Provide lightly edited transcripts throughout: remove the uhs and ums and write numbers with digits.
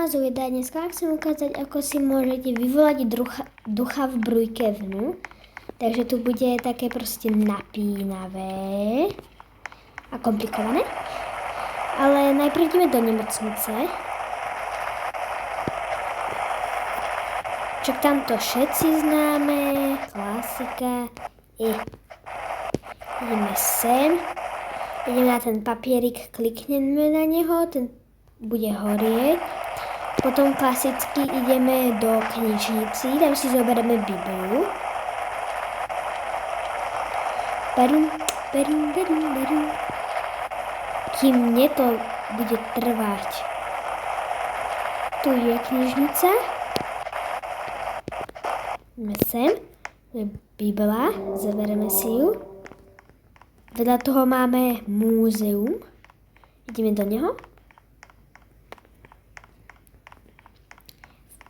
vás Uida. Dneska chcem ukázať, ako si môžete vyvolať ducha v Brookhavenu. Takže tu bude také proste napínavé a komplikované. Ale najprv ideme do nemocnice. Čak tam to všetci známe, klasika. Ideme sem. Ideme na ten papierik, klikneme na neho, ten bude horieť. Potom klasicky ideme do knižnici, tam si zoberieme Bibliu. Beru. Kým mne to bude trvať. Tu je knižnica. Ideme sem. Je Biblia, zoberieme si ju. Vedľa toho máme múzeum. Ideme do neho.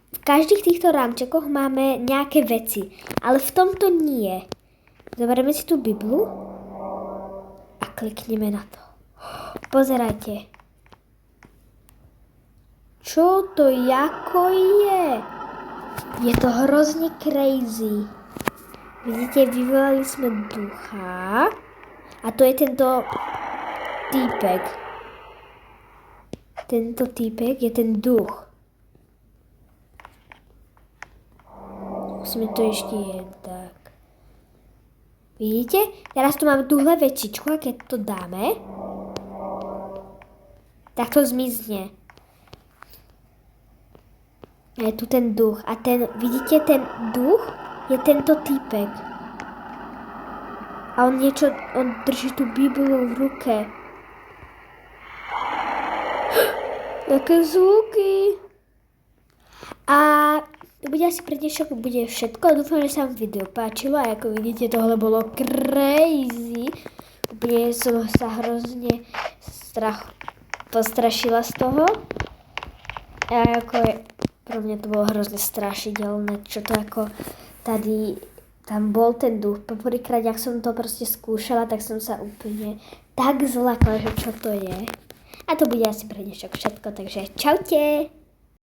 V každých týchto rámčekoch máme nejaké veci, ale v tomto nie. Zoberieme si tú Bibliu a klikneme na to. Pozerajte. Čo to jako je? Je to hrozne crazy. Vidíte, vyvolali sme ducha. A to je tento týpek. Tento týpek je ten duch. Musíme to ešte jen tak. Vidíte? Teraz tu máme túhle väčšičku a keď to dáme, tak to zmizne. A je tu ten duch. A ten, vidíte, ten duch je tento týpek. A on drží tú Bibliu v ruke. Jaké zvuky. A to bude asi pre dnešok bude všetko. Dúfam, že sa vám video páčilo. A ako vidíte, tohle bolo crazy. Úplne som sa hrozne postrašila z toho. A ako pro mňa to bolo hrozne strašidelné. Čo to ako tady... Tam bol ten duch. Poprvýkrát, jak som to proste skúšala, tak som sa úplne tak zlakla, že čo to je. A to bude asi pre dnešok všetko, takže čaute!